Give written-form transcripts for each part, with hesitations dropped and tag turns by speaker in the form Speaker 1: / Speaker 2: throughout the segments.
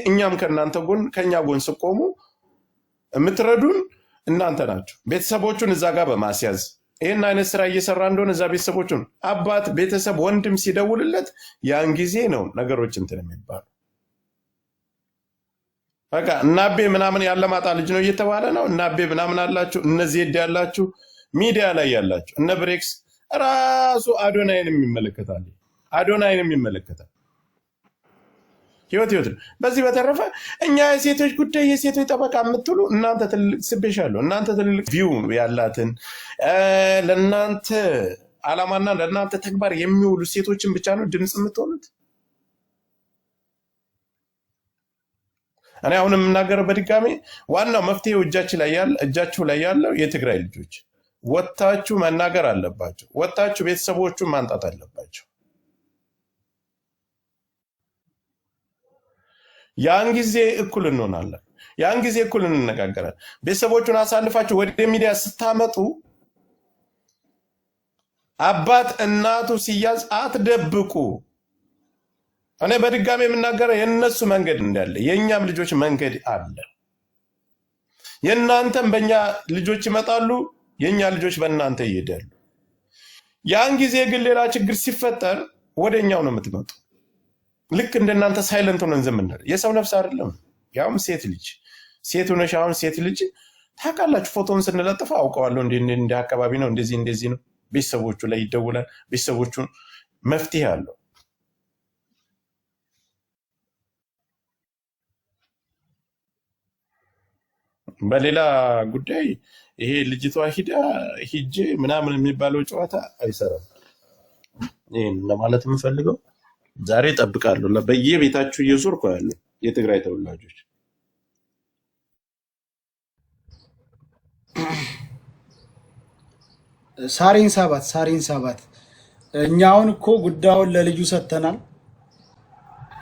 Speaker 1: እኛም ከኛ ጎን ስቆሙ የምትረዱን እናንተ ናችሁ። ቤተሰቦቹን እዛ ጋር በማስያዝ ይህን አይነት ስራ እየሰራ እንደሆነ እዛ ቤተሰቦቹን አባት፣ ቤተሰብ፣ ወንድም ሲደውልለት ያን ጊዜ ነው ነገሮች እንትን የሚባሉ። በቃ እናቤ ምናምን ያለማጣ ልጅ ነው እየተባለ ነው። እናቤ ምናምን አላችሁ፣ እነዚህ ሄድ ያላችሁ ሚዲያ ላይ ያላችሁ እነ ብሬክስ ራሱ አዶናይንም ይመለከታል። ህይወት ነው። በዚህ በተረፈ እኛ የሴቶች ጉዳይ የሴቶች ጠበቃ የምትሉ እናንተ ትልቅ ስፔሻለሁ። እናንተ ትልቅ ቪው ያላትን ለእናንተ ዓላማና ለእናንተ ተግባር የሚውሉ ሴቶችን ብቻ ነው ድምፅ የምትሆኑት። እኔ አሁን የምናገረው በድጋሚ ዋናው መፍትሄው እጃችሁ ላይ ያለው የትግራይ ልጆች ወጣችሁ መናገር አለባቸው። ወጣችሁ ቤተሰቦቹን ማንጣት አለባቸው። ያን ጊዜ እኩል እንሆናለን። ያን ጊዜ እኩል እንነጋገራለን። ቤተሰቦቹን አሳልፋችሁ ወደ ሚዲያ ስታመጡ አባት እናቱ ሲያዝ አትደብቁ። እኔ በድጋሚ የምናገረው የነሱ መንገድ እንዳለ የኛም ልጆች መንገድ አለ። የናንተም በእኛ ልጆች ይመጣሉ፣ የኛ ልጆች በእናንተ ይሄዳሉ። ያን ጊዜ ግን ሌላ ችግር ሲፈጠር ወደኛው ነው የምትመጡ። ልክ እንደናንተ ሳይለንት ሆነን ዝም እንል የሰው ነፍስ አይደለም። ያውም ሴት ሆነሽ አሁን ሴት ልጅ ታውቃላችሁ፣ ፎቶውን ስንለጥፈው አውቀዋለሁ እንደ አካባቢ ነው እንደዚህ ነው። ቤተሰቦቹ ላይ ይደውላል። ቤተሰቦቹ መፍትሄ አለው። በሌላ ጉዳይ ይሄ ልጅቷ ሂጄ ምናምን የሚባለው ጨዋታ አይሰራም። ይሄን ለማለት የምፈልገው ዛሬ ጠብቃለሁ። በየቤታችሁ እየዞርኩ ያለ የትግራይ ተወላጆች
Speaker 2: ሳሪን ሰባት እኛውን እኮ ጉዳዩን ለልጁ ሰተናል።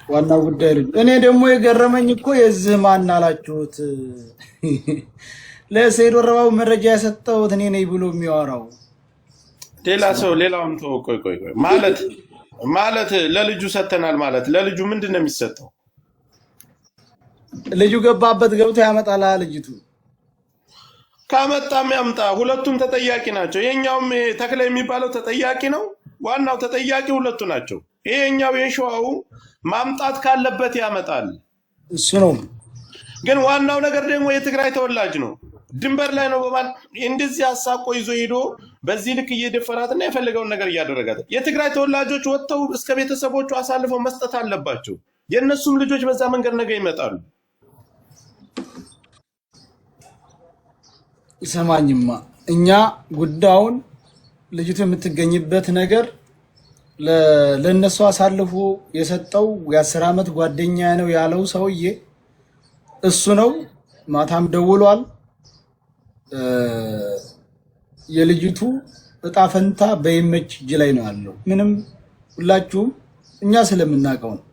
Speaker 2: ዋናው ጉዳይ ልጅ። እኔ ደግሞ የገረመኝ እኮ የዚህ ማን አላችሁት ለሰይድ ወረባው መረጃ ያሰጠሁት እኔ ነኝ ብሎ የሚያወራው
Speaker 1: ሌላ ሰው ሌላውን ቆይ ማለት ለልጁ ሰተናል ማለት ለልጁ ምንድነው የሚሰጠው?
Speaker 2: ልጁ ገባበት ገብቶ ያመጣላ። ልጅቱ
Speaker 1: ካመጣም ያምጣ፣ ሁለቱም ተጠያቂ ናቸው። የኛውም ተክለ የሚባለው ተጠያቂ ነው። ዋናው ተጠያቂ ሁለቱ ናቸው። ይሄኛው የሸዋው ማምጣት ካለበት ያመጣል፣
Speaker 2: እሱ ነው።
Speaker 1: ግን ዋናው ነገር ደግሞ የትግራይ ተወላጅ ነው። ድንበር ላይ ነው እንደዚህ አሳቆ ይዞ ሄዶ በዚህ ልክ እየደፈራትና የፈለገውን ነገር እያደረጋት። የትግራይ ተወላጆች ወጥተው እስከ ቤተሰቦቹ አሳልፈው መስጠት አለባቸው። የእነሱም ልጆች በዛ መንገድ ነገ ይመጣሉ።
Speaker 2: ይሰማኝማ እኛ ጉዳዩን ልጅቱ የምትገኝበት ነገር ለነሱ አሳልፎ የሰጠው የ10 ዓመት ጓደኛ ነው ያለው ሰውዬ እሱ ነው። ማታም ደውሏል። የልጅቱ እጣ ፈንታ በይመች እጅ ላይ ነው ያለው። ምንም ሁላችሁም እኛ ስለምናውቀው ነው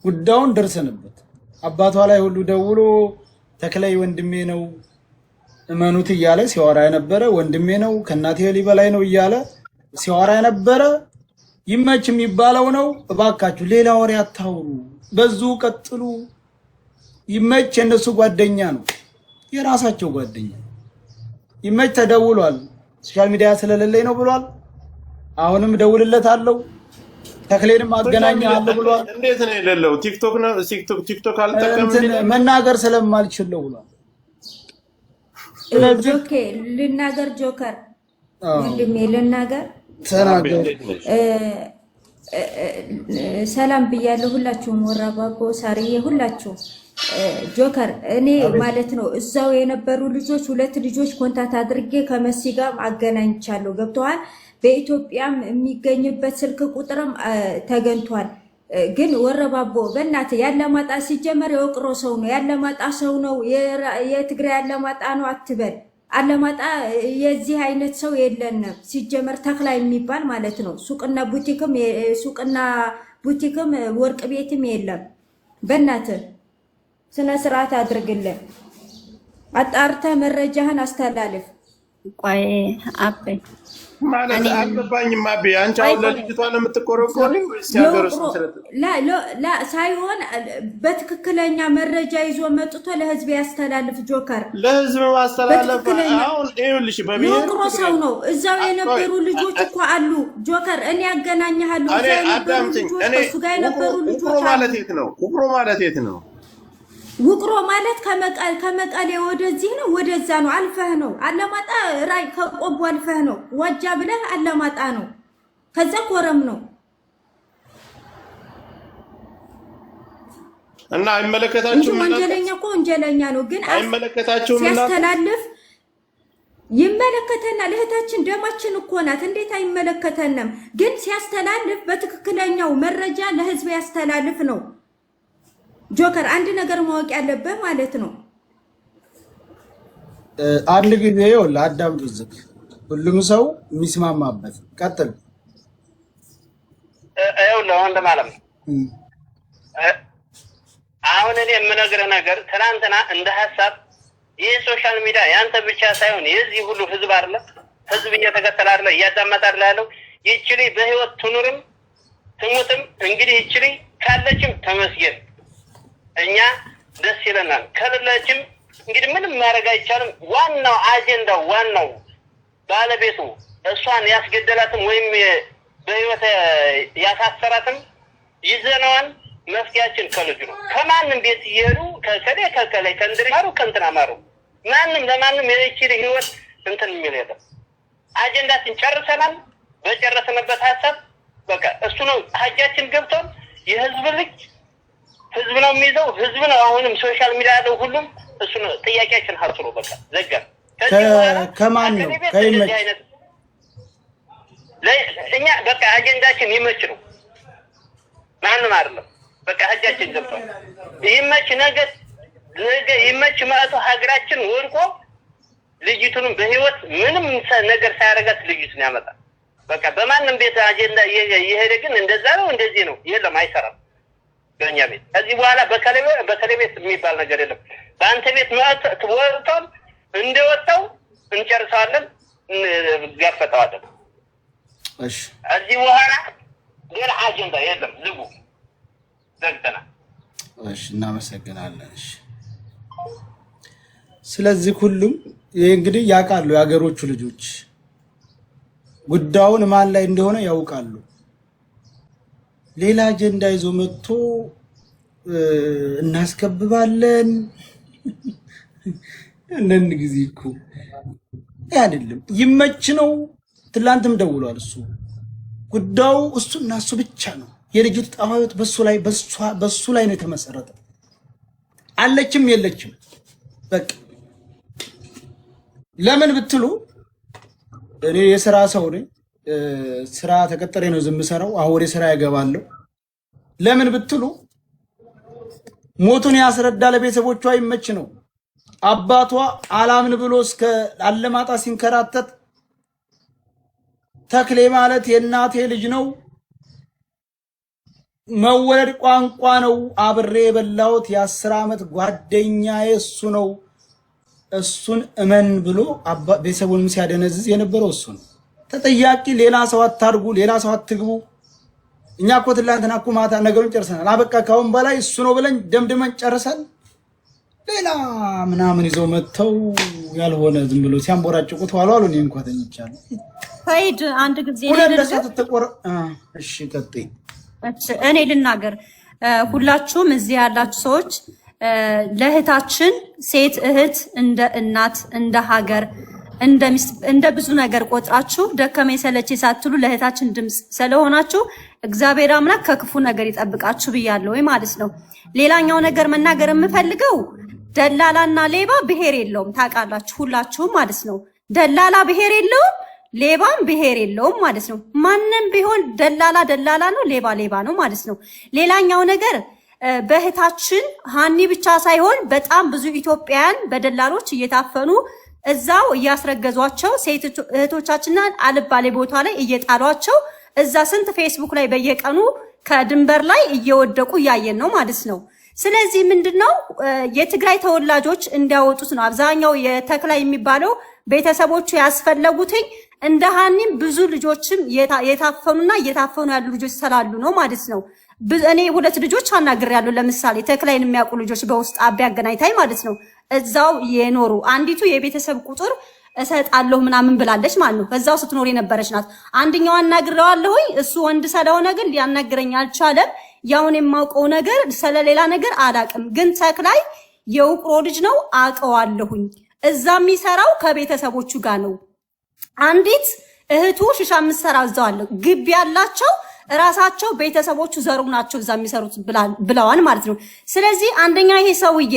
Speaker 2: ጉዳዩን ደርሰንበት። አባቷ ላይ ሁሉ ደውሎ ተክላይ ወንድሜ ነው እመኑት እያለ ሲያወራ የነበረ ወንድሜ ነው ከእናቴ በላይ ነው እያለ ሲያወራ የነበረ ይመች የሚባለው ነው። እባካችሁ ሌላ ወሬ አታውሩ፣ በዙ ቀጥሉ። ይመች የነሱ ጓደኛ ነው፣ የራሳቸው ጓደኛ። ይመች ተደውሏል። ሶሻል ሚዲያ ስለሌለኝ ነው ብሏል። አሁንም ደውልለታለሁ፣ ተክሌንም አገናኛለሁ ብሏል።
Speaker 1: እንዴት ነው የሌለው? ቲክቶክ አልተጠቀምም
Speaker 3: መናገር ስለማልችል ነው ብሏል። ኦኬ ልናገር፣ ጆከር ወንድሜ ልናገር። ሰላም ብያለሁ ሁላችሁም፣ ወራባቦ ሳሪዬ፣ ሁላችሁ ጆከር። እኔ ማለት ነው እዛው የነበሩ ልጆች 2 ልጆች ኮንታክት አድርጌ ከመሲ ጋር አገናኝቻለሁ። ገብተዋል። በኢትዮጵያም የሚገኝበት ስልክ ቁጥርም ተገኝቷል። ግን ወረባቦ በእናት ያለማጣ ሲጀመር የወቅሮ ሰው ነው፣ ያለማጣ ሰው ነው፣ የትግራይ ያለማጣ ነው አትበል። አለማጣ የዚህ አይነት ሰው የለንም ሲጀመር። ተክላ የሚባል ማለት ነው ሱቅና ቡቲክም ወርቅ ቤትም የለም። በእናት ስነ ስርዓት አድርግልን፣ አጣርተ መረጃህን አስተላልፍ።
Speaker 4: ቆይ አቤ
Speaker 1: ማለት አልገባኝም። አቤ አንቺ አሁን ለልጅቷ ነው የምትቆረቆሪው ወይስ ያገረሱ ስለተ
Speaker 3: ላ ሳይሆን በትክክለኛ መረጃ ይዞ መጥቶ ለህዝብ ያስተላልፍ። ጆከር
Speaker 1: ለህዝብ ማስተላለፍ አሁን ይኸውልሽ
Speaker 3: በብሔር ሰው ነው። እዛው የነበሩ ልጆች እኮ አሉ። ጆከር እኔ ያገናኛለሁ። እዛው የነበሩ ልጆች እሱ ጋር የነበሩ ልጆች
Speaker 1: ማለት የት ነው? ውቅሮ ማለት የት ነው?
Speaker 3: ውቅሮ ማለት ከመቀሌ ወደዚህ ነው፣ ወደዛ ነው። አልፈህ ነው አለማጣ ራይ ከቆቦ አልፈህ ነው። ዋጃ ብለህ አለማጣ ነው። ከዛ ኮረም ነው
Speaker 1: እና አይመለከታችሁም።
Speaker 3: ወንጀለኛ እኮ ወንጀለኛ ነው፣ ግን
Speaker 1: አይመለከታችሁም።
Speaker 3: ሲያስተላልፍ ይመለከተናል። እህታችን ደማችን እኮ ናት። እንዴት አይመለከተንም? ግን ሲያስተላልፍ በትክክለኛው መረጃ ለህዝብ ያስተላልፍ ነው። ጆከር አንድ ነገር ማወቅ ያለበት ማለት ነው።
Speaker 2: አንድ ጊዜ ይኸውልህ አዳምጡ። ዝግ ሁሉም ሰው የሚስማማበት ቀጥል።
Speaker 5: ይኸውልህ ወንድም አለም አሁን እኔ የምነግርህ ነገር ትናንትና እንደ ሀሳብ ይህ ሶሻል ሚዲያ ያንተ ብቻ ሳይሆን የዚህ ሁሉ ህዝብ አይደለ? ህዝብ እየተከተለ አይደለ? እያዳመጠ አይደለ ያለው? ይችሊ በህይወት ትኑርም ትሙትም እንግዲህ ይችሊ ካለችም ተመስገን እኛ ደስ ይለናል። ከሌለችም እንግዲህ ምንም ማድረግ አይቻልም። ዋናው አጀንዳው ዋናው ባለቤቱ እሷን ያስገደላትም ወይም በህይወት ያሳሰራትም ይዘነዋል። መፍትያችን ከልጁ ነው። ከማንም ቤት ይሄዱ ከከለ ከእንድሪ ማሩ ከእንትና ማሩ ማንም ለማንም የእቺ ህይወት እንትን የሚል የለም። አጀንዳችን ጨርሰናል። በጨረስንበት ሀሳብ በቃ እሱ ነው ሀጃችን ገብቷል። የህዝብ ልጅ ህዝብ ነው የሚይዘው፣ ህዝብ ነው። አሁንም ሶሻል ሚዲያ ያለው ሁሉም እሱ ነው። ጥያቄያችን ሀብቱ ነው። በቃ ዘጋ።
Speaker 2: ከማን ነው ከይመች
Speaker 5: እኛ በቃ አጀንዳችን ይመች ነው። ማንም አይደለም። በቃ ሀጃችን ገብቷል። ይመች ነገ ይመች ማለት ሀገራችን ወርቆ ልጅቱንም በህይወት ምንም ነገር ሳያረጋት ልጅቱን ያመጣል። በቃ በማንም ቤት አጀንዳ ይሄደ ግን እንደዛ ነው እንደዚህ ነው የለም፣ አይሰራም። በእኛ ቤት እዚህ በኋላ በከሌ ቤት የሚባል ነገር የለም። በአንተ ቤት ወጥቷል፣ እንደወጣው እንጨርሰዋለን፣ እንጋፈጠዋለን።
Speaker 2: እሺ
Speaker 5: እዚህ በኋላ ሌላ አጀንዳ የለም። ዝጉ፣ ዘግተናል።
Speaker 2: እሺ እናመሰግናለን። እሺ ስለዚህ ሁሉም ይሄ እንግዲህ ያውቃሉ፣ የሀገሮቹ ልጆች ጉዳዩን ማን ላይ እንደሆነ ያውቃሉ። ሌላ አጀንዳ ይዞ መጥቶ እናስከብባለን። አንዳንድ ጊዜ እኮ አይደለም ይመች ነው። ትላንትም ደውሏል እሱ። ጉዳዩ እሱና እሱ ብቻ ነው። የልጅቱ ጣፋዮት በሱ ላይ ነው የተመሰረተ። አለችም የለችም በቃ ለምን ብትሉ እኔ የሥራ ሰው ነኝ። ስራ ተቀጠሬ ነው ዝም ሰራው። አሁን ወደ ስራ ያገባለሁ። ለምን ብትሉ ሞቱን ያስረዳ ለቤተሰቦቿ ይመች ነው። አባቷ አላምን ብሎ እስከ አለማጣ ሲንከራተት ተክሌ ማለት የእናቴ ልጅ ነው፣ መወለድ ቋንቋ ነው፣ አብሬ የበላሁት የ10 ዓመት ጓደኛዬ እሱ ነው፣ እሱን እመን ብሎ ቤተሰቡንም ሲያደነዝዝ የነበረው እሱ ነው። ተጠያቂ ሌላ ሰው አታርጉ፣ ሌላ ሰው አትግቡ። እኛ እኮ ትላንትና እኮ ማታ ነገሩን ጨርሰናል። አበቃ ካሁን በላይ እሱ ነው ብለን ደምድመን ጨርሰን ሌላ ምናምን ይዘው መጥተው ያልሆነ ዝም ብሎ ሲያንቦራጭቁት ዋሉ አሉ። እኔ እንኳን ተኝቻለሁ።
Speaker 4: ፈይድ አንድ ጊዜ
Speaker 2: እሺ ቀጥይ።
Speaker 4: እኔ ልናገር። ሁላችሁም እዚህ ያላችሁ ሰዎች ለእህታችን ሴት እህት እንደ እናት እንደ ሀገር እንደ ብዙ ነገር ቆጥራችሁ ደከመኝ ሰለቼ ሳትሉ ለእህታችን ድምፅ ስለሆናችሁ እግዚአብሔር አምላክ ከክፉ ነገር ይጠብቃችሁ ብያለሁ ወይ ማለት ነው። ሌላኛው ነገር መናገር የምፈልገው ደላላና ሌባ ብሔር የለውም። ታውቃላችሁ ሁላችሁም ማለት ነው። ደላላ ብሔር የለውም፣ ሌባም ብሔር የለውም ማለት ነው። ማንም ቢሆን ደላላ ነው፣ ሌባ ነው ማለት ነው። ሌላኛው ነገር በእህታችን ሀኒ ብቻ ሳይሆን በጣም ብዙ ኢትዮጵያውያን በደላሎች እየታፈኑ እዛው እያስረገዟቸው ሴት እህቶቻችንን አልባሌ ቦታ ላይ እየጣሏቸው እዛ ስንት ፌስቡክ ላይ በየቀኑ ከድንበር ላይ እየወደቁ እያየን ነው ማለት ነው። ስለዚህ ምንድነው የትግራይ ተወላጆች እንዲያወጡት ነው። አብዛኛው የተክላይ የሚባለው ቤተሰቦቹ ያስፈለጉትኝ እንደ ሀኒም ብዙ ልጆችም የታፈኑና እየታፈኑ ያሉ ልጆች ስላሉ ነው ማለት ነው። እኔ 2 ልጆች አናግሬያለሁ። ለምሳሌ ተክላይን የሚያውቁ ልጆች በውስጥ አቢ አገናኝታኝ ማለት ነው እዛው የኖሩ አንዲቱ የቤተሰብ ቁጥር እሰጣለሁ ምናምን ብላለች ማለት ነው። እዛው ስትኖር የነበረች ናት። አንደኛው አናግሬዋለሁኝ እሱ ወንድ ስለሆነ ግን ሊያናግረኝ አልቻለም። ያውን የማውቀው ነገር ስለሌላ ነገር አላቅም። ግን ተክላይ የውቅሮ ልጅ ነው አውቀዋለሁኝ። እዛ የሚሰራው ከቤተሰቦቹ ጋር ነው። አንዲት እህቱ ሽሻ ምሰራ እዛው አለ ግቢ ያላቸው ራሳቸው ቤተሰቦቹ ዘሩ ናቸው እዛ የሚሰሩት ብለዋል ማለት ነው። ስለዚህ አንደኛ ይሄ ሰውዬ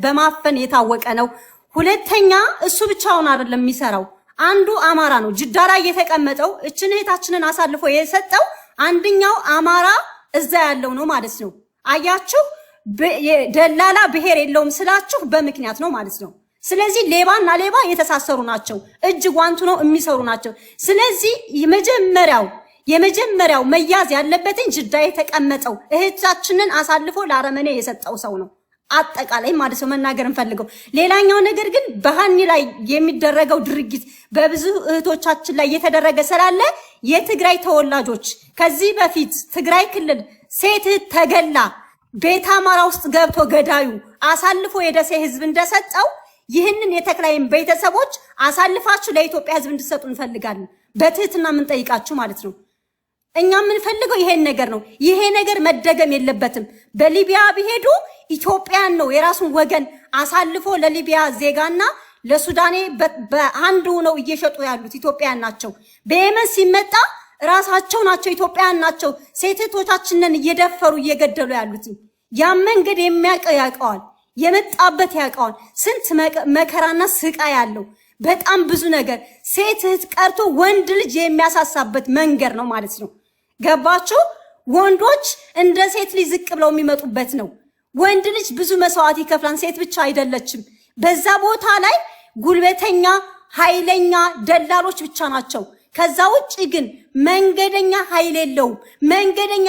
Speaker 4: በማፈን የታወቀ ነው። ሁለተኛ እሱ ብቻውን አይደለም የሚሰራው። አንዱ አማራ ነው ጅዳ ላይ የተቀመጠው እችን እህታችንን አሳልፎ የሰጠው አንደኛው አማራ እዛ ያለው ነው ማለት ነው። አያችሁ ደላላ ብሔር የለውም ስላችሁ በምክንያት ነው ማለት ነው። ስለዚህ ሌባና ሌባ የተሳሰሩ ናቸው። እጅ ጓንቱ ነው የሚሰሩ ናቸው። ስለዚህ የመጀመሪያው መያዝ ያለበትን ጅዳ የተቀመጠው እህታችንን አሳልፎ ለአረመኔ የሰጠው ሰው ነው አጠቃላይ ማለት ነው መናገር እንፈልገው። ሌላኛው ነገር ግን በሃኒ ላይ የሚደረገው ድርጊት በብዙ እህቶቻችን ላይ የተደረገ ስላለ የትግራይ ተወላጆች ከዚህ በፊት ትግራይ ክልል ሴት ተገላ ቤት አማራ ውስጥ ገብቶ ገዳዩ አሳልፎ የደሴ ህዝብ እንደሰጠው ይህንን የተክላይን ቤተሰቦች አሳልፋችሁ ለኢትዮጵያ ህዝብ እንድትሰጡ እንፈልጋለን። በትህትና ምን ጠይቃችሁ ማለት ነው። እኛ የምንፈልገው ይሄን ነገር ነው። ይሄ ነገር መደገም የለበትም። በሊቢያ ቢሄዱ ኢትዮጵያን ነው የራሱን ወገን አሳልፎ ለሊቢያ ዜጋና ለሱዳኔ በአንዱ ነው እየሸጡ ያሉት ኢትዮጵያን ናቸው። በየመን ሲመጣ ራሳቸው ናቸው ኢትዮጵያን ናቸው ሴቶቻችንን እየደፈሩ እየገደሉ ያሉት። ያ መንገድ የሚያውቀው ያውቀዋል፣ የመጣበት ያውቀዋል። ስንት መከራና ስቃይ ያለው በጣም ብዙ ነገር ሴት እህት ቀርቶ ወንድ ልጅ የሚያሳሳበት መንገድ ነው ማለት ነው። ገባችሁ? ወንዶች እንደ ሴት ልጅ ዝቅ ብለው የሚመጡበት ነው። ወንድ ልጅ ብዙ መስዋዕት ይከፍላል፣ ሴት ብቻ አይደለችም። በዛ ቦታ ላይ ጉልበተኛ ኃይለኛ ደላሎች ብቻ ናቸው። ከዛ ውጪ ግን መንገደኛ ኃይል የለውም፣ መንገደኛ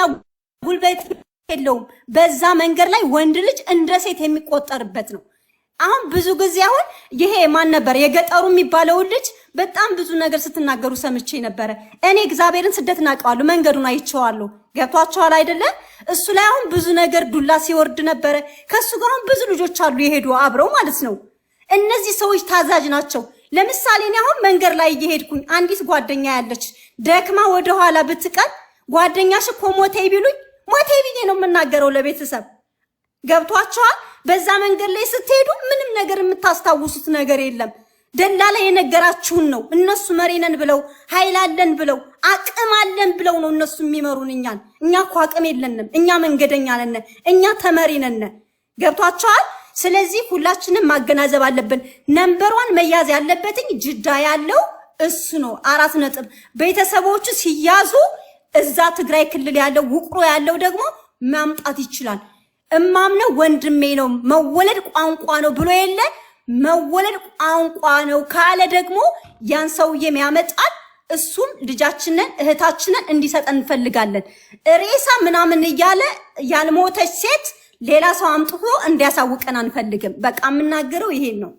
Speaker 4: ጉልበት የለውም። በዛ መንገድ ላይ ወንድ ልጅ እንደ ሴት የሚቆጠርበት ነው። አሁን ብዙ ጊዜ አሁን ይሄ ማን ነበር የገጠሩ የሚባለው ልጅ በጣም ብዙ ነገር ስትናገሩ ሰምቼ ነበር። እኔ እግዚአብሔርን ስደት ናቀዋለሁ፣ መንገዱን አይቼዋለሁ። ገብቷቸዋል አይደለ? እሱ ላይ አሁን ብዙ ነገር ዱላ ሲወርድ ነበር። ከሱ ጋር አሁን ብዙ ልጆች አሉ የሄዱ አብረው ማለት ነው። እነዚህ ሰዎች ታዛዥ ናቸው። ለምሳሌ እኔ አሁን መንገድ ላይ እየሄድኩኝ አንዲት ጓደኛ ያለች ደክማ ወደ ኋላ ብትቀር ጓደኛሽ እኮ ሞቴ ቢሉኝ ሞቴ ብዬ ነው የምናገረው ለቤተሰብ። ገብቷቸዋል? በዛ መንገድ ላይ ስትሄዱ ምንም ነገር የምታስታውሱት ነገር የለም። ደላላ የነገራችሁን ነው። እነሱ መሪነን ብለው ኃይል አለን ብለው አቅም አለን ብለው ነው እነሱ የሚመሩን እኛን። እኛ እኮ አቅም የለንም። እኛ መንገደኛ ነን። እኛ ተመሪ ነን። ገብቷቸዋል? ስለዚህ ሁላችንም ማገናዘብ አለብን። ነምበር 1 መያዝ ያለበትኝ ጅዳ ያለው እሱ ነው። 4 ነጥብ። ቤተሰቦቹ ሲያዙ እዛ ትግራይ ክልል ያለው ውቅሮ ያለው ደግሞ ማምጣት ይችላል። እማምነው ወንድሜ ነው መወለድ ቋንቋ ነው ብሎ የለ መወለድ ቋንቋ ነው ካለ ደግሞ ያን ሰውዬም ያመጣል። እሱም ልጃችንን እህታችንን እንዲሰጠን እንፈልጋለን። ሬሳ ምናምን እያለ ያልሞተች ሴት ሌላ ሰው አምጥቶ እንዲያሳውቀን አንፈልግም። በቃ የምናገረው ይሄን ነው።